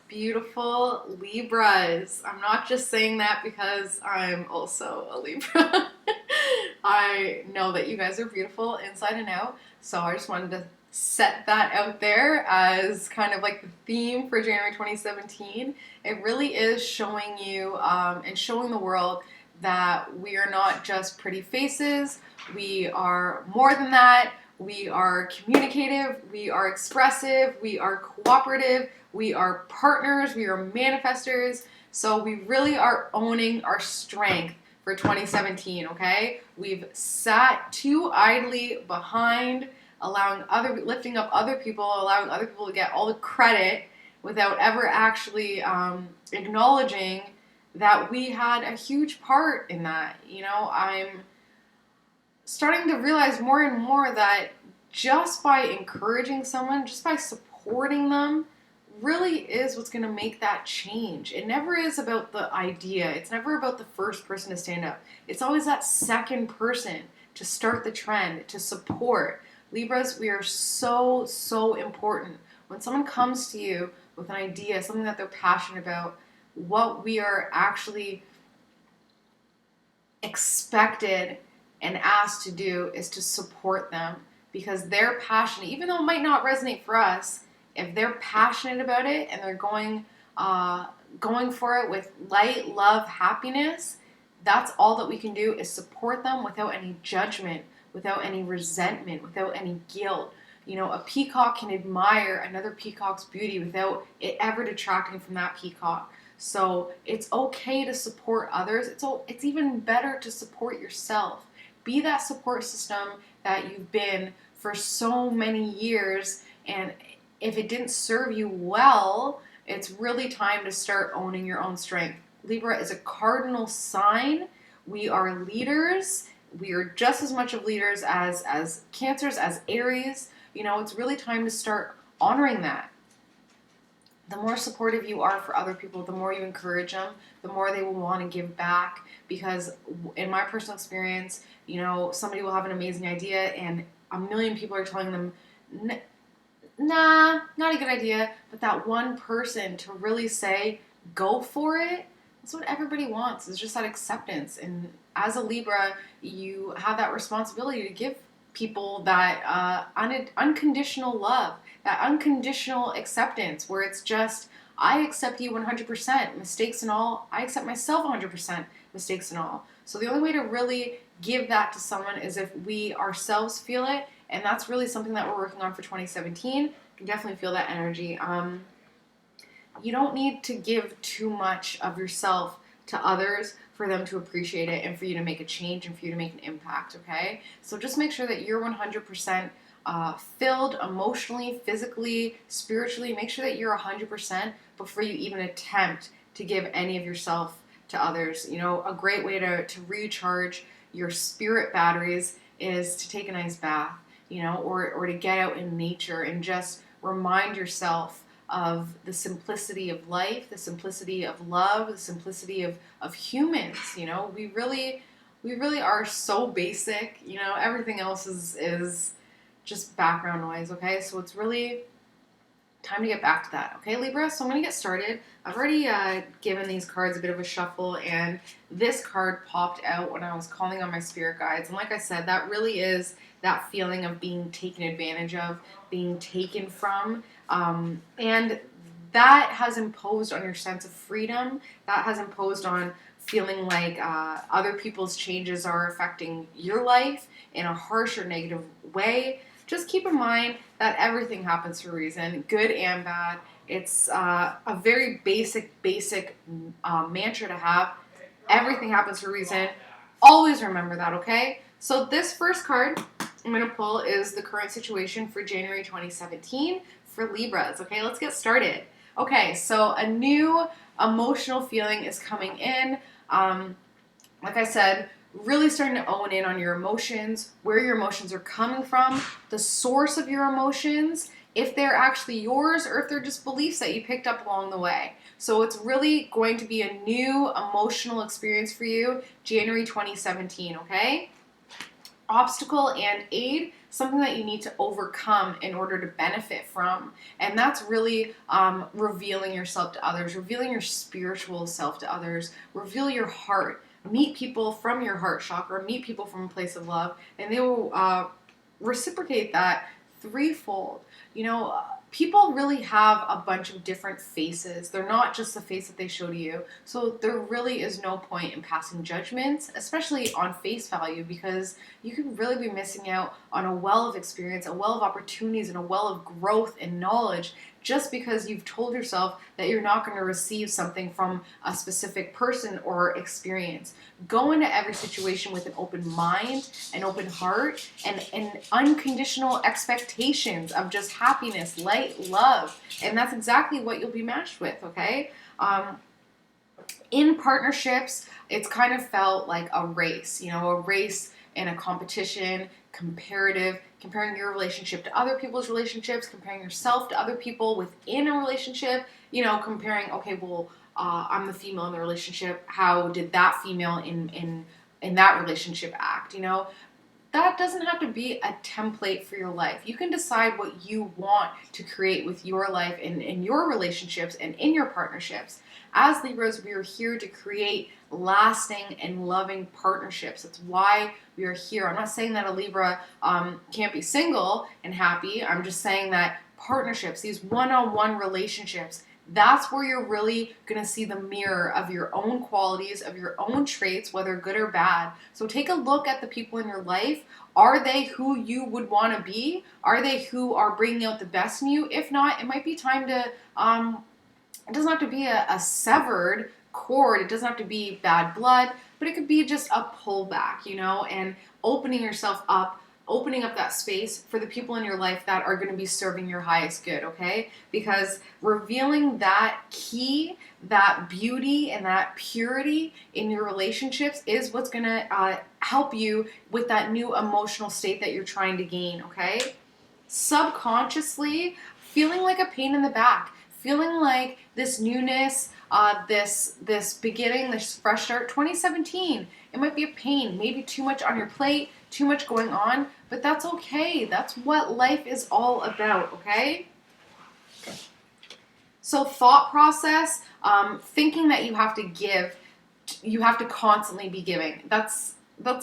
Beautiful Libras. I'm not just saying that because I'm also a Libra. I know that you guys are beautiful inside and out, so I just wanted to set that out there as kind of like the theme for January 2017. It really is showing you and showing the world that we are not just pretty faces, we are more than that. We are communicative, we are expressive, we are cooperative, we are partners, we are manifestors. So we really are owning our strength for 2017, okay? We've sat too idly behind, lifting up other people, allowing other people to get all the credit without ever actually acknowledging that we had a huge part in that. I'm starting to realize more and more that just by encouraging someone, just by supporting them, really is what's going to make that change. It never is about the idea. It's never about the first person to stand up. It's always that second person to start the trend, to support. Libras, we are so, so important. When someone comes to you with an idea, something that they're passionate about, what we are actually expected and asked to do is to support them, because they're passionate. Even though it might not resonate for us, if they're passionate about it and they're going for it with light, love, happiness, that's all that we can do is support them without any judgment, without any resentment, without any guilt. A peacock can admire another peacock's beauty without it ever detracting from that peacock. So it's okay to support others. It's even better to support yourself. Be that support system that you've been for so many years, and if it didn't serve you well, it's really time to start owning your own strength. Libra is a cardinal sign. We are leaders. We are just as much of leaders as Cancers, as Aries. It's really time to start honoring that. The more supportive you are for other people, the more you encourage them, the more they will want to give back. Because in my personal experience, somebody will have an amazing idea and a million people are telling them, nah, not a good idea. But that one person to really say, go for it, that's what everybody wants. It's just that acceptance. And as a Libra, you have that responsibility to give people that unconditional love, that unconditional acceptance, where it's just, I accept you 100%, mistakes and all. I accept myself 100%, mistakes and all. So the only way to really give that to someone is if we ourselves feel it, and that's really something that we're working on for 2017. You can definitely feel that energy. You don't need to give too much of yourself to others for them to appreciate it and for you to make a change and for you to make an impact, okay? So just make sure that you're 100% filled emotionally, physically, spiritually. Make sure that you're 100% before you even attempt to give any of yourself to others. A great way to recharge your spirit batteries is to take a nice bath, or to get out in nature and just remind yourself of the simplicity of life, the simplicity of love, the simplicity of humans. We really are so basic. Everything else is just background noise, okay? So it's really time to get back to that, okay, Libra? So I'm going to get started. I've already given these cards a bit of a shuffle, and this card popped out when I was calling on my spirit guides. And like I said, that really is that feeling of being taken advantage of, being taken from, and that has imposed on your sense of freedom. That has imposed on feeling like other people's changes are affecting your life in a harsh or negative way. Just keep in mind that everything happens for a reason, good and bad. It's a very basic mantra to have. Everything happens for a reason. Always remember that, okay? So this first card I'm going to pull is the current situation for January 2017 for Libras. Okay, let's get started. Okay, so a new emotional feeling is coming in. Like I said, really starting to own in on your emotions, where your emotions are coming from, the source of your emotions, if they're actually yours or if they're just beliefs that you picked up along the way. So it's really going to be a new emotional experience for you, January 2017, okay? Obstacle and aid. something that you need to overcome in order to benefit from. And that's really revealing yourself to others, revealing your spiritual self to others, reveal your heart. Meet people from your heart chakra, meet people from a place of love, and they will reciprocate that threefold. You know, people really have a bunch of different faces. They're not just the face that they show to you. So there really is no point in passing judgments, especially on face value, because you can really be missing out on a well of experience, a well of opportunities, and a well of growth and knowledge just because you've told yourself that you're not going to receive something from a specific person or experience. Go into every situation with an open mind, an open heart, and unconditional expectations of just happiness, light, love. And that's exactly what you'll be matched with, okay? In partnerships, it's kind of felt like a race, you know, a race and a competition, comparative, comparing your relationship to other people's relationships, comparing yourself to other people within a relationship, you know, comparing, okay, well, I'm the female in the relationship, how did that female in that relationship act, you know? That doesn't have to be a template for your life. You can decide what you want to create with your life and in your relationships and in your partnerships. As Libras, we are here to create lasting and loving partnerships. That's why we are here. I'm not saying that a Libra can't be single and happy. I'm just saying that partnerships, these one-on-one relationships, that's where you're really going to see the mirror of your own qualities, of your own traits, whether good or bad. So take a look at the people in your life. Are they who you would want to be? Are they who are bringing out the best in you? If not, it might be time to, it doesn't have to be a severed cord. It doesn't have to be bad blood, but it could be just a pullback, you know, and opening yourself up, opening up that space for the people in your life that are going to be serving your highest good, okay? Because revealing that key, that beauty, and that purity in your relationships is what's going to help you with that new emotional state that you're trying to gain, okay? Subconsciously, feeling like a pain in the back, feeling like this newness, this beginning, this fresh start, 2017, it might be a pain, maybe too much on your plate, too much going on, but that's okay. That's what life is all about, okay? So thought process, thinking that you have to give, you have to constantly be giving. That's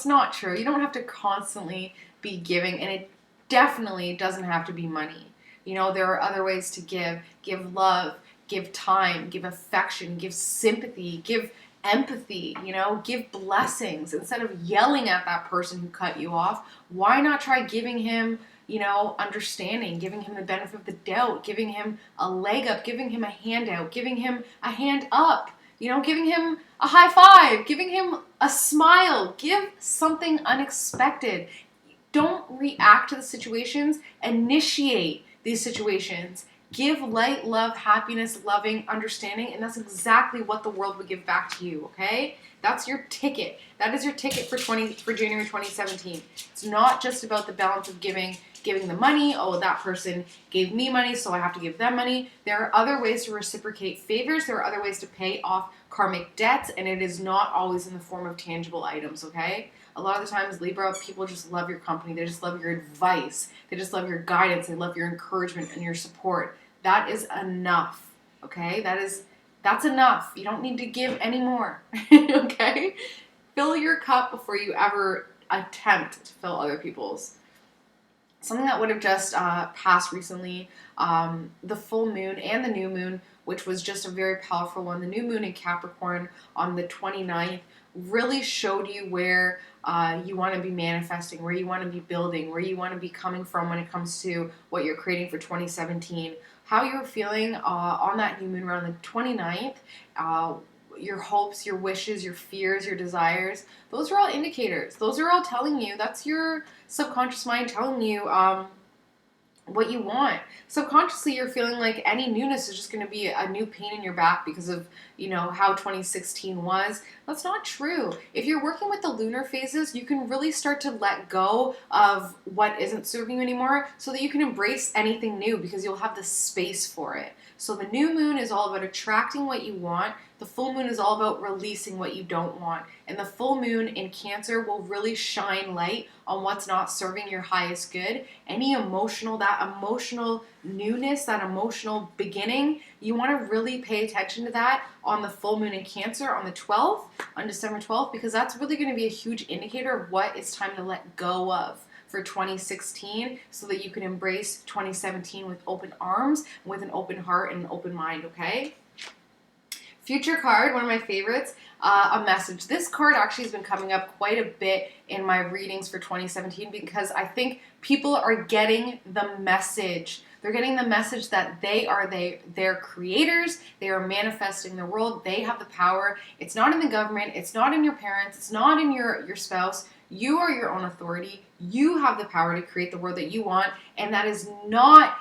not true. You don't have to constantly be giving, and it definitely doesn't have to be money. You know, there are other ways to give love, give time, give affection, give sympathy, give empathy, you know, give blessings. Instead of yelling at that person who cut you off, why not try giving him, you know, understanding, giving him the benefit of the doubt, giving him a leg up, giving him a hand out, giving him a hand up, you know, giving him a high five, giving him a smile, give something unexpected. Don't react to the situations, initiate these situations. Give light, love, happiness, loving, understanding, and that's exactly what the world would give back to you, okay? That's your ticket. That is your ticket for January 2017. It's not just about the balance of giving the money. Oh, that person gave me money, so I have to give them money. There are other ways to reciprocate favors. There are other ways to pay off karmic debts, and it is not always in the form of tangible items, okay? A lot of the times, Libra, people just love your company. They just love your advice. They just love your guidance. They love your encouragement and your support. That is enough, okay? That's enough. You don't need to give any more, okay? Fill your cup before you ever attempt to fill other people's. Something that would have just passed recently, the full moon and the new moon, which was just a very powerful one. The new moon in Capricorn on the 29th really showed you where you want to be manifesting, where you want to be building, where you want to be coming from when it comes to what you're creating for 2017. How you're feeling on that new moon around the 29th, your hopes, your wishes, your fears, your desires, those are all indicators. Those are all telling you, that's your subconscious mind telling you what you want. Subconsciously, you're feeling like any newness is just going to be a new pain in your back because of, you know, how 2016 was. That's not true. If you're working with the lunar phases, you can really start to let go of what isn't serving you anymore so that you can embrace anything new because you'll have the space for it. So the new moon is all about attracting what you want. The full moon is all about releasing what you don't want. And the full moon in Cancer will really shine light on what's not serving your highest good. Any emotional, that emotional newness, that emotional beginning, you want to really pay attention to that on the full moon in Cancer on the 12th, on December 12th, because that's really going to be a huge indicator of what it's time to let go of for 2016, so that you can embrace 2017 with open arms, with an open heart and an open mind, okay? Future card, one of my favorites, a message. This card actually has been coming up quite a bit in my readings for 2017 because I think people are getting the message. They're getting the message that they're creators, they are manifesting their world, they have the power. It's not in the government, it's not in your parents, it's not in your spouse. You are your own authority. You have the power to create the world that you want, and that is not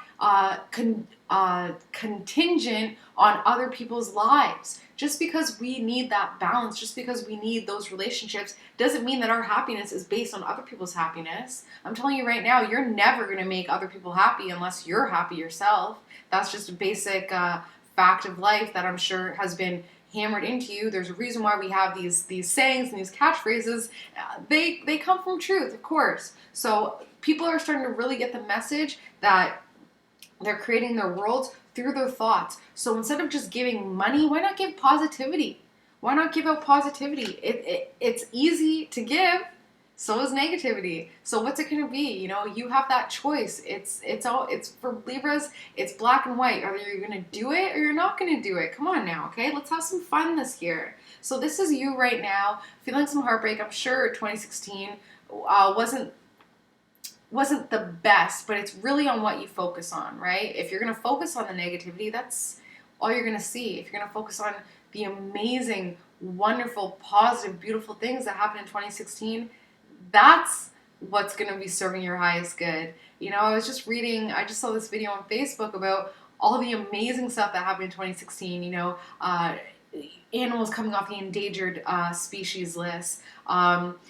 contingent on other people's lives. Just because we need that balance, just because we need those relationships, doesn't mean that our happiness is based on other people's happiness. I'm telling you right now, you're never going to make other people happy unless you're happy yourself. That's just a basic fact of life that I'm sure has been hammered into you. There's a reason why we have these sayings and these catchphrases. They come from truth, of course. So people are starting to really get the message that they're creating their worlds through their thoughts. So instead of just giving money, why not give positivity? Why not give out positivity? It's easy to give. So is negativity. So what's it going to be? You know, you have that choice. It's for Libras, it's black and white. Either you're going to do it or you're not going to do it. Come on now, okay? Let's have some fun this year. So this is you right now, feeling some heartbreak. I'm sure 2016 wasn't the best, but it's really on what you focus on, right? If you're going to focus on the negativity, that's all you're going to see. If you're going to focus on the amazing, wonderful, positive, beautiful things that happened in 2016, that's what's going to be serving your highest good. You know, I just saw this video on Facebook about all the amazing stuff that happened in 2016, you know, animals coming off the endangered species list,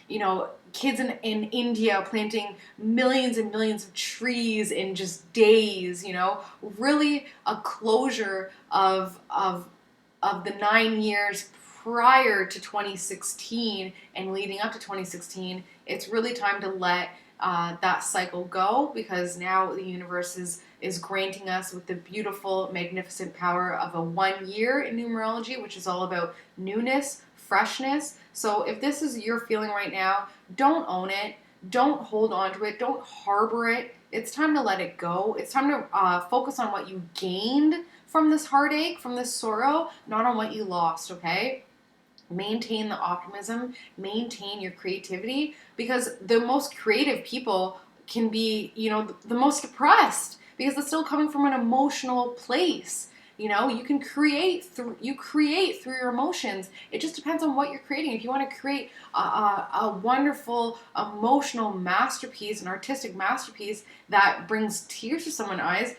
you know, kids in India planting millions and millions of trees in just days, you know, really a closure of the 9 years prior to 2016 and leading up to 2016. It's really time to let that cycle go, because now the universe is granting us with the beautiful, magnificent power of a 1 year in numerology, which is all about newness, freshness. So if this is your feeling right now, don't own it. Don't hold on to it. Don't harbor it. It's time to let it go. It's time to focus on what you gained from this heartache, from this sorrow, not on what you lost, okay? Maintain the optimism, maintain your creativity, because the most creative people can be, you know, the most depressed, because it's still coming from an emotional place. You know, you can create through your emotions. It just depends on what you're creating. If you want to create a wonderful emotional masterpiece, an artistic masterpiece that brings tears to someone's eyes,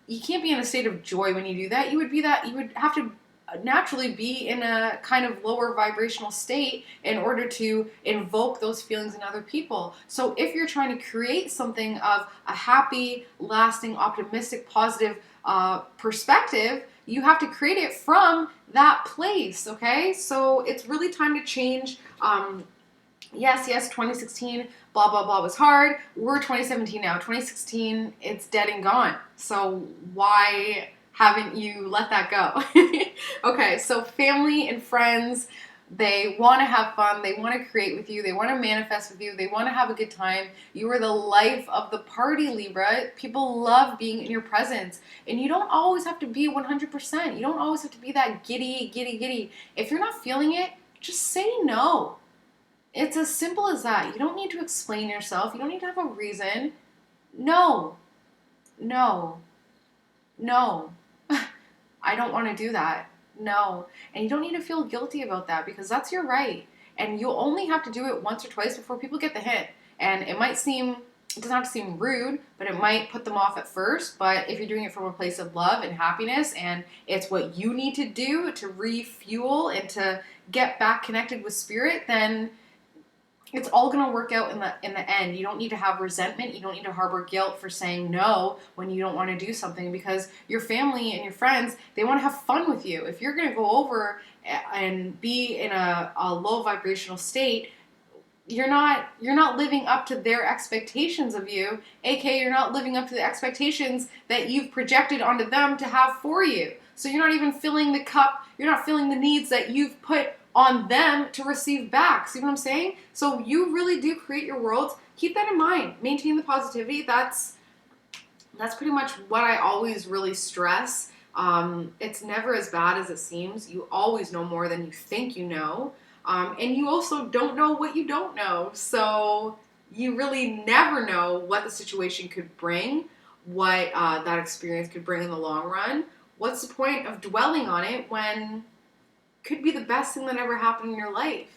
you can't be in a state of joy when you do that. You would have to naturally be in a kind of lower vibrational state in order to invoke those feelings in other people. So if you're trying to create something of a happy, lasting, optimistic, positive perspective, you have to create it from that place, okay? So it's really time to change. Yes, 2016, blah, blah, blah was hard. We're 2017 now. 2016, it's dead and gone. So why haven't you let that go? Okay, so family and friends, they want to have fun, they want to create with you, they want to manifest with you, they want to have a good time. You are the life of the party, Libra. People love being in your presence. And you don't always have to be 100%. You don't always have to be that giddy. If you're not feeling it, just say no. It's as simple as that. You don't need to explain yourself. You don't need to have a reason. No. I don't want to do that. No. And you don't need to feel guilty about that, because that's your right. And you'll only have to do it once or twice before people get the hint. And it doesn't have to seem rude, but it might put them off at first. But if you're doing it from a place of love and happiness, and it's what you need to do to refuel and to get back connected with spirit, then it's all going to work out in the end. You don't need to have resentment. You don't need to harbor guilt for saying no when you don't want to do something, because your family and your friends, they want to have fun with you. If you're going to go over and be in a low vibrational state, you're not living up to their expectations of you, aka you're not living up to the expectations that you've projected onto them to have for you. So you're not even filling the cup, you're not filling the needs that you've put on them to receive back. See what I'm saying? So you really do create your world. Keep that in mind. Maintain the positivity. That's pretty much what I always really stress. It's never as bad as it seems. You always know more than you think you know. And you also don't know what you don't know. So you really never know what the situation could bring, what that experience could bring in the long run. What's the point of dwelling on it when it could be the best thing that ever happened in your life?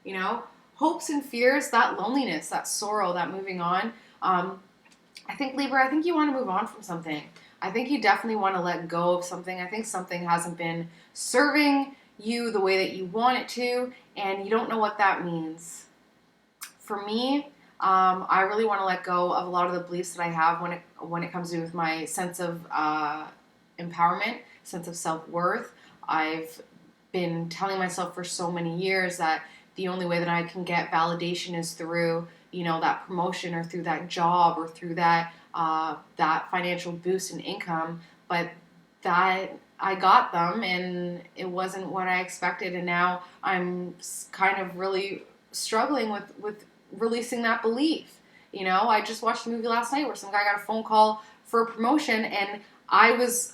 You know, hopes and fears, that loneliness, that sorrow, that moving on. I think, Libra, I think you want to move on from something. I think you definitely want to let go of something. I think something hasn't been serving you the way that you want it to, and you don't know what that means. For me, I really want to let go of a lot of the beliefs that I have when it comes to with my sense of empowerment, sense of self-worth. I've been telling myself for so many years that the only way that I can get validation is through, you know, that promotion or through that job or through that that financial boost in income. But that I got them and it wasn't what I expected, and now I'm kind of really struggling with releasing that belief. You know, I just watched a movie last night where some guy got a phone call for a promotion, and I was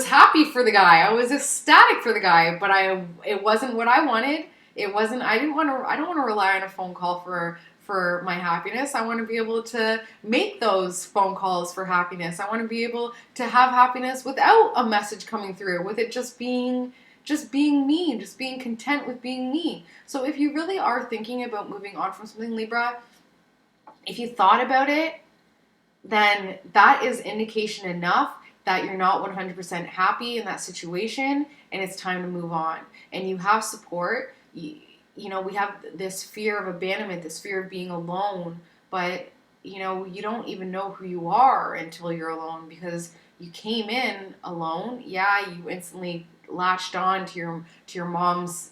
happy for the guy. I was ecstatic for the guy, but it wasn't what I wanted. It wasn't. I don't want to rely on a phone call for my happiness. I want to be able to make those phone calls for happiness. I want to be able to have happiness without a message coming through, with it just being me, just being content with being me. So if you really are thinking about moving on from something, Libra, if you thought about it, then that is indication enough that you're not 100% happy in that situation and it's time to move on. And you have support. You know, we have this fear of abandonment, this fear of being alone, but, you know, you don't even know who you are until you're alone, because you came in alone. Yeah, you instantly latched on to your mom's,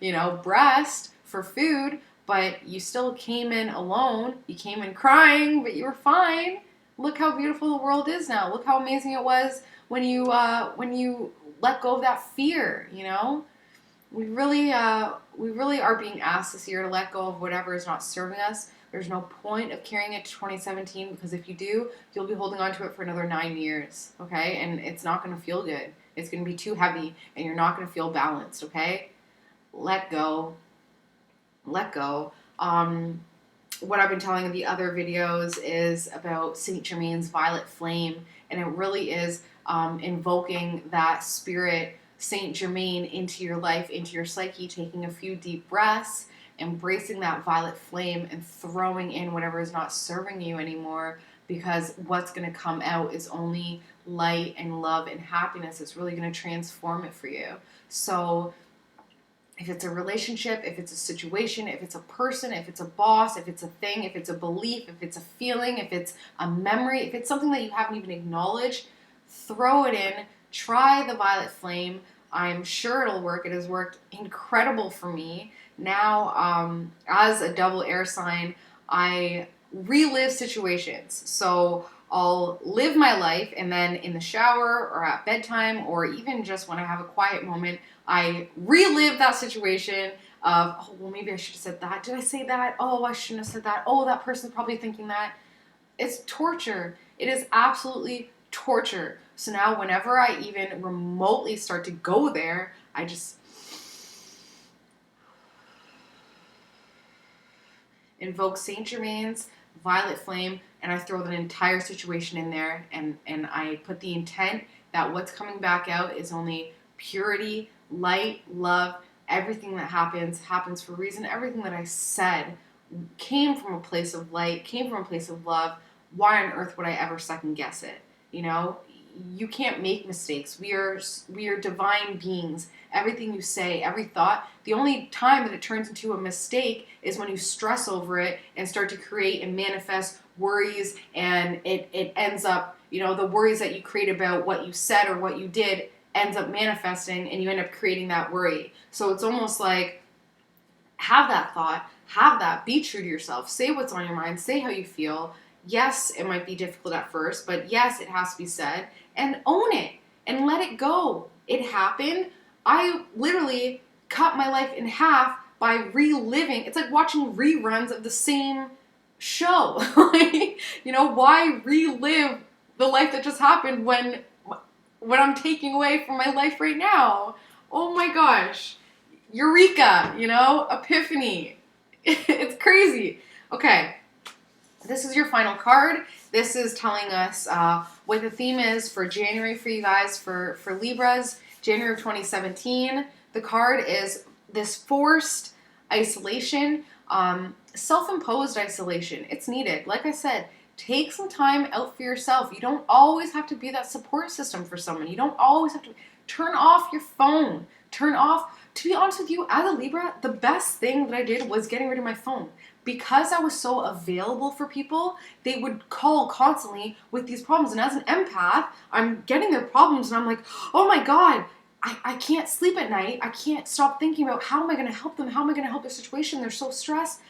you know, breast for food, but you still came in alone. You came in crying, but you were fine. Look how beautiful the world is now. Look how amazing it was when you let go of that fear. You know, we really are being asked this year to let go of whatever is not serving us. There's no point of carrying it to 2017, because if you do, you'll be holding on to it for another 9 years. Okay, and it's not going to feel good. It's going to be too heavy, and you're not going to feel balanced. Okay, let go. Let go. What I've been telling in the other videos is about Saint Germain's violet flame, and it really is invoking that spirit, Saint Germain, into your life, into your psyche, taking a few deep breaths, embracing that violet flame, and throwing in whatever is not serving you anymore, because what's going to come out is only light and love and happiness. It's really going to transform it for you. So if it's a relationship, if it's a situation, if it's a person, if it's a boss, if it's a thing, if it's a belief, if it's a feeling, if it's a memory, if it's something that you haven't even acknowledged, throw it in. Try the violet flame. I'm sure it'll work. It has worked incredible for me. Now, as a double air sign, I relive situations. So I'll live my life, and then in the shower or at bedtime, or even just when I have a quiet moment, I relive that situation of, oh, well, maybe I should have said that. Did I say that? Oh, I shouldn't have said that. Oh, that person's probably thinking that. It's torture. It is absolutely torture. So now whenever I even remotely start to go there, I just invoke Saint Germain's violet flame, and I throw the entire situation in there, and I put the intent that what's coming back out is only purity, light, love. Everything that happens for a reason. Everything that I said came from a place of light, came from a place of love. Why on earth would I ever second guess it? You know, you can't make mistakes. We are divine beings. Everything you say, every thought, the only time that it turns into a mistake is when you stress over it and start to create and manifest worries, and it ends up, the worries that you create about what you said or what you did ends up manifesting, and you end up creating that worry. So it's almost like, have that thought, have that, be true to yourself, say what's on your mind, say how you feel. Yes, it might be difficult at first, but yes, it has to be said, and own it and let it go. It happened. I literally cut my life in half by reliving. It's like watching reruns of the same show. Why relive the life that just happened when I'm taking away from my life right now? Oh my gosh. Eureka, epiphany. It's crazy. Okay. This is your final card. This is telling us what the theme is for January for you guys, for Libras, January of 2017. The card is this forced isolation, self-imposed isolation. It's needed. Like I said, take some time out for yourself. You don't always have to be that support system for someone. You don't always have to turn off your phone. Turn off. To be honest with you, as a Libra, the best thing that I did was getting rid of my phone. Because I was so available for people, they would call constantly with these problems. And as an empath, I'm getting their problems and I'm like, oh my God, I can't sleep at night. I can't stop thinking about how am I going to help them? How am I going to help their situation? They're so stressed.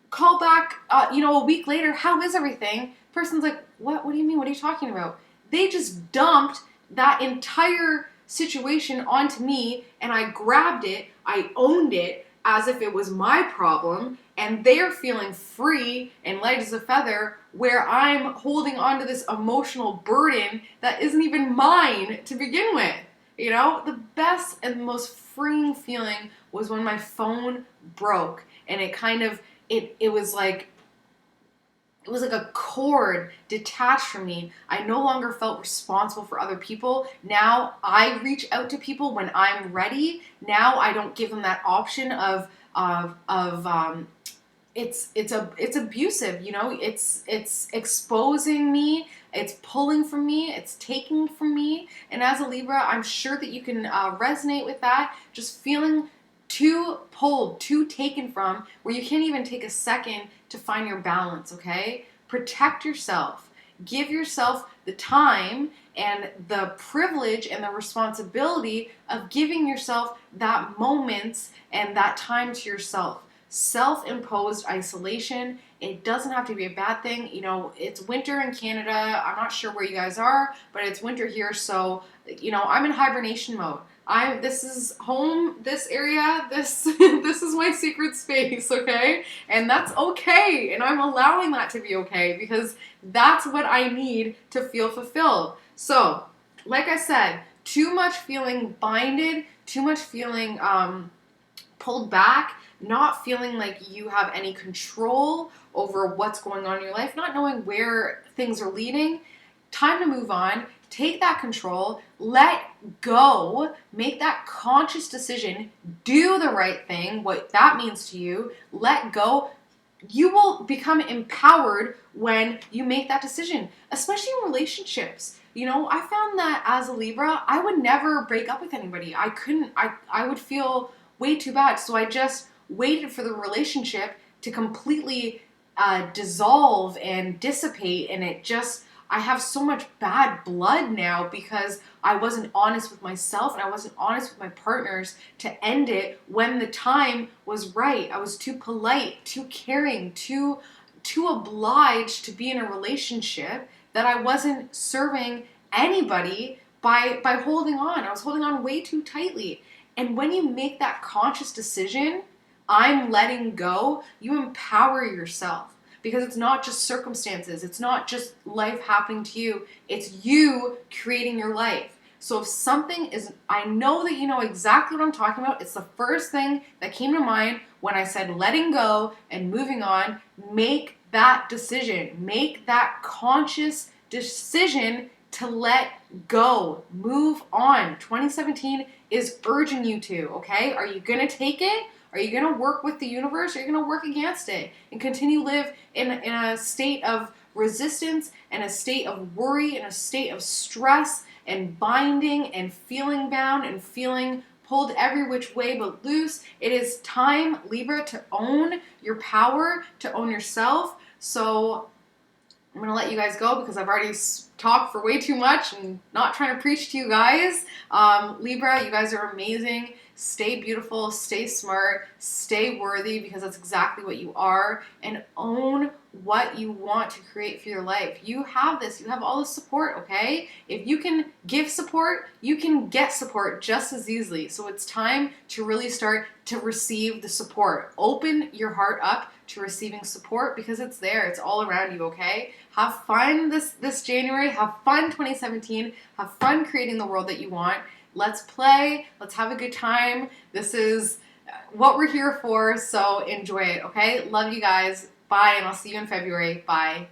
Call back, a week later, how is everything? Person's like, what do you mean? What are you talking about? They just dumped that entire situation onto me, and I grabbed it, I owned it as if it was my problem, and they're feeling free and light as a feather, where I'm holding on to this emotional burden that isn't even mine to begin with. The best and most freeing feeling was when my phone broke, and it was like a cord detached from me. I no longer felt responsible for other people. Now I reach out to people when I'm ready. Now I don't give them that option of it's abusive, it's exposing me, it's pulling from me, it's taking from me. And as a Libra, I'm sure that you can resonate with that. Just feeling too pulled, too taken from, where you can't even take a second to find your balance, okay? Protect yourself. Give yourself the time and the privilege and the responsibility of giving yourself that moment and that time to yourself. Self-imposed isolation, it doesn't have to be a bad thing. It's winter in Canada. I'm not sure where you guys are, but it's winter here, so, I'm in hibernation mode. This is home, this area, this is my secret space, okay? And that's okay, and I'm allowing that to be okay, because that's what I need to feel fulfilled. So, like I said, too much feeling binded, too much feeling pulled back, not feeling like you have any control over what's going on in your life, not knowing where things are leading. Time to move on. Take that control, let go, make that conscious decision, do the right thing, what that means to you, let go. You will become empowered when you make that decision, especially in relationships. I found that as a Libra, I would never break up with anybody. I would feel way too bad. So I just waited for the relationship to completely dissolve and dissipate, and I have so much bad blood now because I wasn't honest with myself and I wasn't honest with my partners to end it when the time was right. I was too polite, too caring, too obliged to be in a relationship that I wasn't serving anybody by holding on. I was holding on way too tightly. And when you make that conscious decision, I'm letting go, you empower yourself. Because it's not just circumstances, it's not just life happening to you, it's you creating your life. So if something is, I know that you know exactly what I'm talking about. It's the first thing that came to mind when I said letting go and moving on. Make that decision. Make that conscious decision to let go. Move on. 2017 is urging you to, okay? Are you going to take it? Are you going to work with the universe, or are you going to work against it and continue live in a state of resistance and a state of worry and a state of stress and binding and feeling bound and feeling pulled every which way but loose. It is time, Libra, to own your power, to own yourself. So I'm going to let you guys go because I've already talked for way too much and not trying to preach to you guys. Libra, you guys are amazing. Stay beautiful, stay smart, stay worthy, because that's exactly what you are, and own what you want to create for your life. You have this. You have all the support, okay? If you can give support, you can get support just as easily. So it's time to really start to receive the support. Open your heart up to receiving support because it's there. It's all around you, okay? Have fun this January. Have fun 2017. Have fun creating the world that you want. Let's play. Let's have a good time. This is what we're here for, so enjoy it, okay? Love you guys. Bye, and I'll see you in February. Bye.